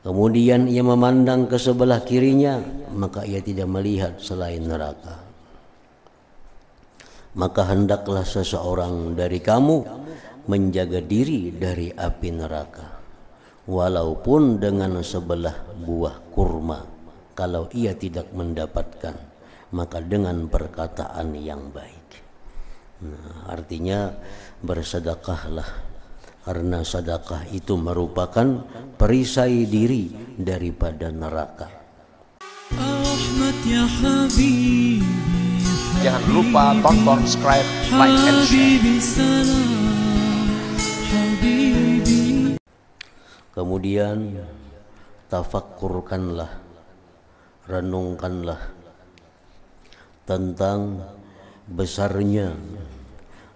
Kemudian ia memandang ke sebelah kirinya, maka ia tidak melihat selain neraka. Maka hendaklah seseorang dari kamu menjaga diri dari api neraka, walaupun dengan sebelah buah kurma. Kalau ia tidak mendapatkan, maka dengan perkataan yang baik. Nah, artinya bersedekahlah, karena sedekah itu merupakan perisai diri daripada neraka. Jangan lupa tonton, subscribe, like, and share. Kemudian tafakkurkanlah, renungkanlah tentang besarnya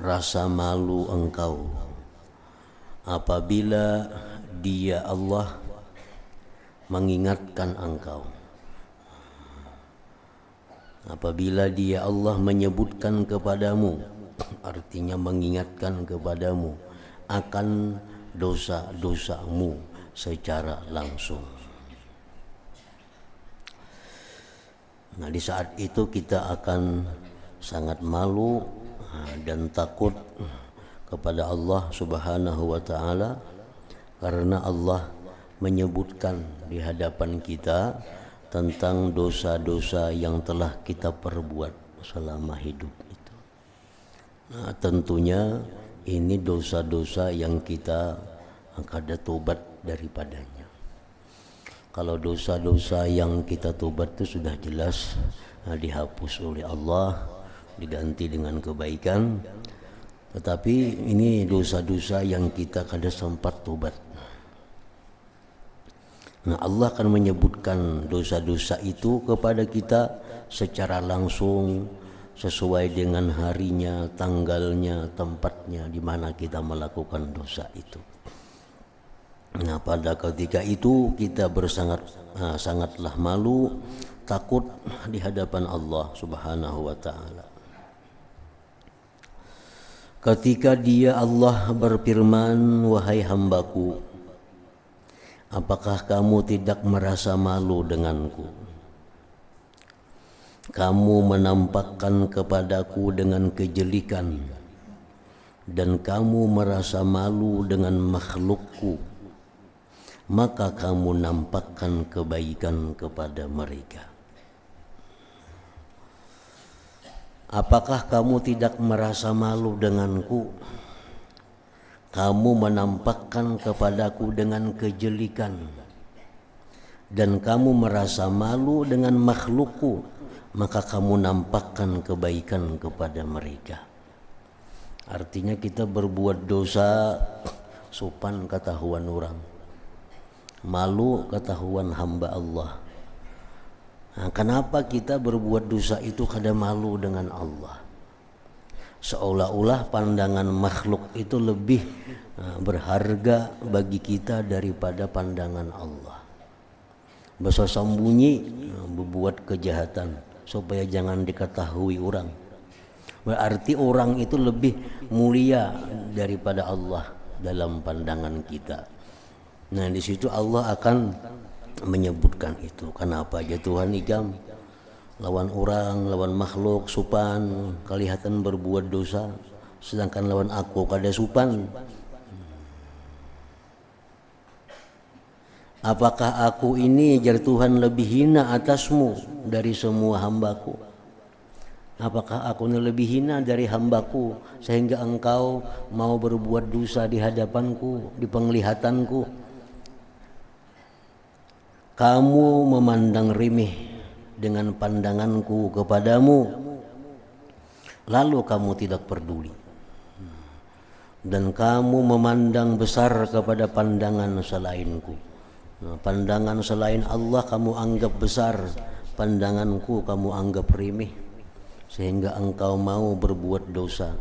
rasa malu engkau apabila Dia Allah mengingatkan engkau, apabila Dia Allah menyebutkan kepadamu, artinya mengingatkan kepadamu akan dosa-dosamu secara langsung. Nah, di saat itu kita akan sangat malu dan takut kepada Allah Subhanahu wa taala, karena Allah menyebutkan di hadapan kita tentang dosa-dosa yang telah kita perbuat selama hidup itu. Nah, tentunya ini dosa-dosa yang kita kada tobat daripadanya. Kalau dosa-dosa yang kita tobat itu sudah jelas dihapus oleh Allah, diganti dengan kebaikan. Tetapi ini dosa-dosa yang kita kada sempat tobat. Nah, Allah akan menyebutkan dosa-dosa itu kepada kita secara langsung, sesuai dengan harinya, tanggalnya, tempatnya di mana kita melakukan dosa itu. Nah, pada ketika itu kita sangatlah malu, takut di hadapan Allah Subhanahu wa taala. Ketika Dia Allah berfirman, "Wahai hambaku, apakah kamu tidak merasa malu denganku? Kamu menampakkan kepadaku dengan kejelikan, dan kamu merasa malu dengan makhlukku, maka kamu nampakkan kebaikan kepada mereka. Apakah kamu tidak merasa malu denganku? Kamu menampakkan kepadaku dengan kejelikan, dan kamu merasa malu dengan makhlukku, maka kamu nampakkan kebaikan kepada mereka." Artinya kita berbuat dosa sopan ketahuan orang, malu ketahuan hamba Allah. Nah, kenapa kita berbuat dosa itu kada malu dengan Allah? Seolah-olah pandangan makhluk itu lebih berharga bagi kita daripada pandangan Allah. Bahasa sembunyi berbuat kejahatan supaya jangan diketahui orang. Berarti orang itu lebih mulia daripada Allah dalam pandangan kita. Nah, di situ Allah akan menyebutkan itu. Kenapa aja Tuhan ikam lawan orang, lawan makhluk supan, kelihatan berbuat dosa, sedangkan lawan aku kada supan. Apakah aku ini jar Tuhan lebih hina atasmu dari semua hambaku? Apakah aku ini lebih hina dari hambaku sehingga engkau mau berbuat dosa di hadapanku, di penglihatanku? Kamu memandang remeh dengan pandanganku kepadamu, lalu kamu tidak peduli, dan kamu memandang besar kepada pandangan selainku. Nah, pandangan selain Allah kamu anggap besar, pandanganku kamu anggap remeh, sehingga engkau mau berbuat dosa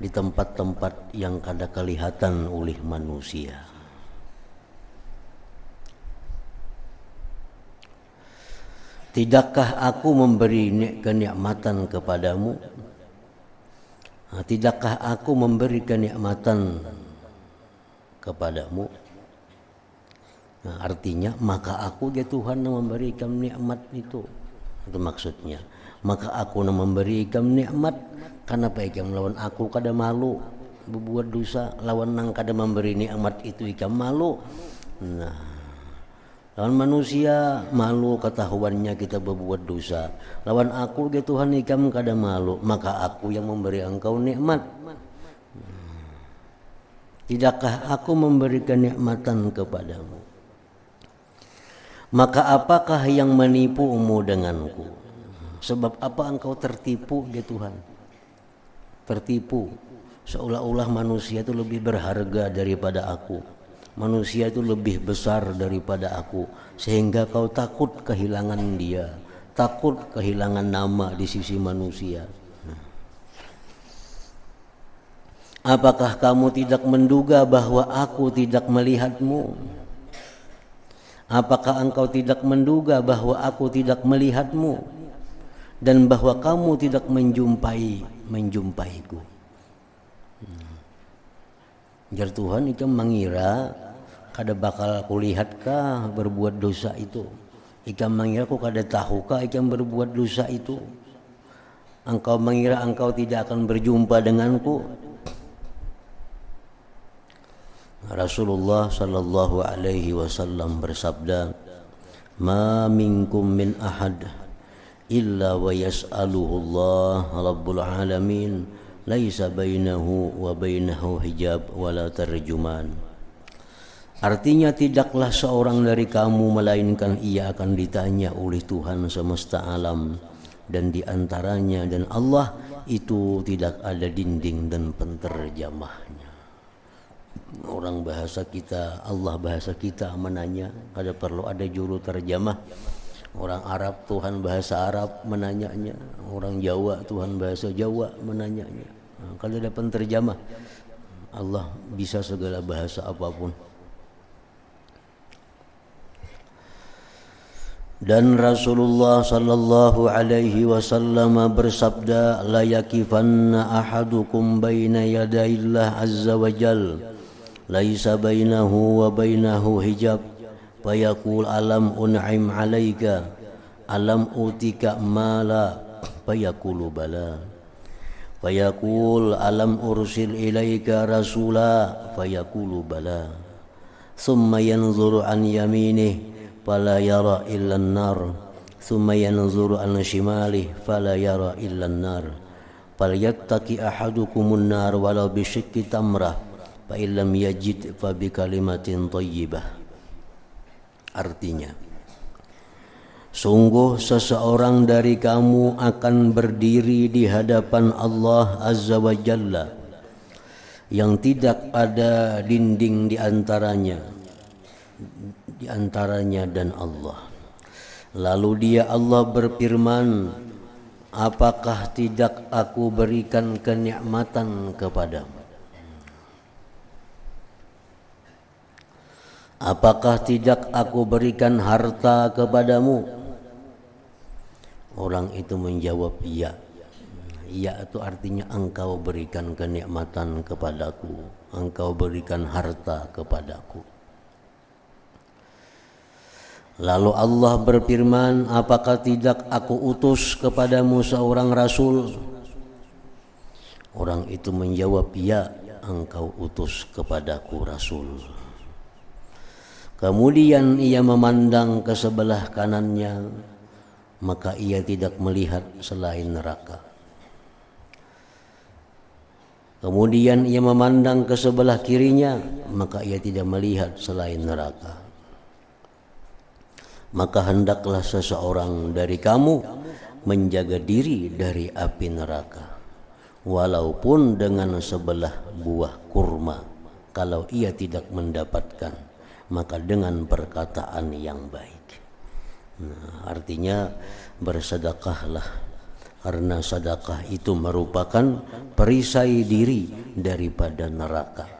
di tempat-tempat yang kada kelihatan oleh manusia. Tidakkah aku memberi kenikmatan kepadamu? Tidakkah aku memberi kenikmatan kepadamu? Nah, artinya maka aku ya Tuhan yang memberikan nikmat itu maksudnya. Maka aku yang memberikan nikmat, kenapa ikam lawan aku kada malu berbuat dosa, lawan nang kada memberi nikmat itu ikam malu. Nah, lawan manusia malu ketahuannya kita berbuat dosa. Lawan aku ya Tuhan ikam kada malu, maka aku yang memberi engkau nikmat. Tidakkah aku memberikan nikmatan kepadamu? Maka apakah yang menipumu denganku? Sebab apa engkau tertipu ya Tuhan? Tertipu seolah-olah manusia itu lebih berharga daripada aku. Manusia itu lebih besar daripada aku, sehingga kau takut kehilangan dia, takut kehilangan nama di sisi manusia. Apakah kamu tidak menduga bahwa aku tidak melihatmu? Apakah engkau tidak menduga bahwa aku tidak melihatmu dan bahwa kamu tidak menjumpaiku? Jar Tuhan itu mengira kada bakal kulihatkah berbuat dosa itu? Ikam mengira aku kada tahukah ikam berbuat dosa itu? Engkau mengira engkau tidak akan berjumpa denganku? Rasulullah sallallahu alaihi wasallam bersabda, "Ma minkum min ahad illa wa yas'aluhu Allah Rabbul alamin, laisa bainahu wa bainahu hijab wala tarjuman." Artinya tidaklah seorang dari kamu melainkan ia akan ditanya oleh Tuhan semesta alam, dan di antaranya dan Allah itu tidak ada dinding dan penterjemahnya. Orang bahasa kita, Allah bahasa kita menanya, kada perlu ada juru terjemah. Orang Arab Tuhan bahasa Arab menanyanya, orang Jawa Tuhan bahasa Jawa menanyanya. Kada ada penterjemah. Allah bisa segala bahasa apapun. Dan Rasulullah sallallahu alaihi wasallam bersabda, la yakifanna ahadukum baina yadayillah azza wa jal, laisa bainahu wa bainahu hijab, fayaqul alam un'im alaika, alam utika mala, fayaqulu bala, fayaqul alam ursil ilaika rasula, fayaqulu bala, thumma yanzuru an yaminih fala yara illa an-nar, thumma yanzuru an shimalihi fala yara illa an-nar, falyattaqi ahadukumun nar walau bi shiqqi tamrah, fa illam yajid fa bi kalimatin thayyibah. Artinya, sungguh seseorang dari kamu akan berdiri di hadapan Allah Azza wa Jalla yang tidak ada dinding di antaranya dan Allah. Lalu dia Allah berfirman, apakah tidak aku berikan kenikmatan kepadamu? Apakah tidak aku berikan harta kepadamu? Orang itu menjawab iya. Iya itu artinya engkau berikan kenikmatan kepadaku, engkau berikan harta kepadaku. Lalu Allah berfirman, apakah tidak aku utus kepadamu seorang rasul? Orang itu menjawab, ya, engkau utus kepadaku rasul. Kemudian ia memandang ke sebelah kanannya, maka ia tidak melihat selain neraka. Kemudian ia memandang ke sebelah kirinya, maka ia tidak melihat selain neraka. Maka hendaklah seseorang dari kamu menjaga diri dari api neraka, walaupun dengan sebelah buah kurma. Kalau ia tidak mendapatkan, maka dengan perkataan yang baik. Nah, artinya bersedekahlah, karena sedekah itu merupakan perisai diri daripada neraka.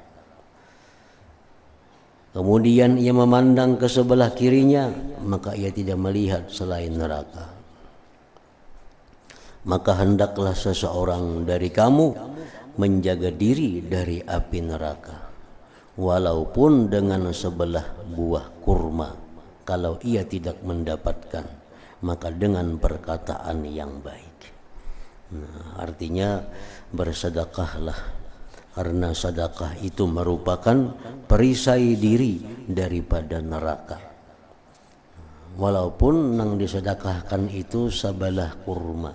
Kemudian ia memandang ke sebelah kirinya, maka ia tidak melihat selain neraka. Maka hendaklah seseorang dari kamu menjaga diri dari api neraka, walaupun dengan sebelah buah kurma. Kalau ia tidak mendapatkan, maka dengan perkataan yang baik. Nah, artinya bersedekahlah, karena sedekah itu merupakan perisai diri daripada neraka. Walaupun nang disedekahkan itu sabalah kurma,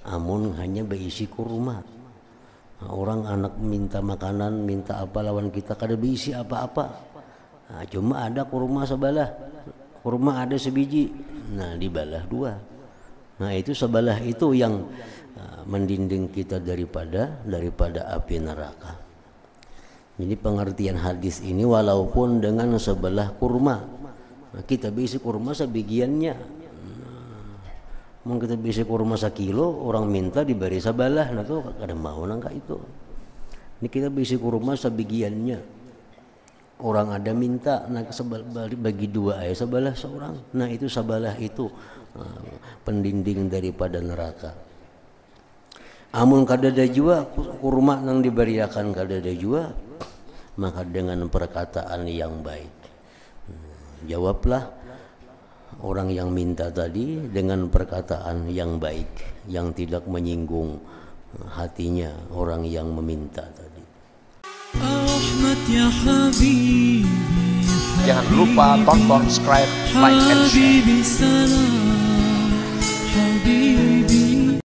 amun hanya berisi kurma. Nah, orang anak minta makanan, minta apa lawan kita kada berisi apa-apa. Nah, cuma ada kurma sebalah, kurma ada sebiji, nah dibalah dua. Nah itu sebalah itu yang mendinding kita daripada api neraka. Jadi pengertian hadis ini walaupun dengan sebelah kurma, nah, kita berisi kurma sebagiannya. Mau kita berisi kurma 1 kilo, orang minta diberi sebalah, nah tuh kada mau nangka itu. Ini kita berisi kurma sebagiannya. Orang ada minta, nah bagi 2 ayat sebalah seorang. Nah itu sabalah itu pendinding daripada neraka. Amun kadada jua kurma nang diberiakan kadada jua, maka dengan perkataan yang baik. Jawablah orang yang minta tadi dengan perkataan yang baik, yang tidak menyinggung hatinya orang yang meminta tadi. Jangan lupa tonton, subscribe, like, and share.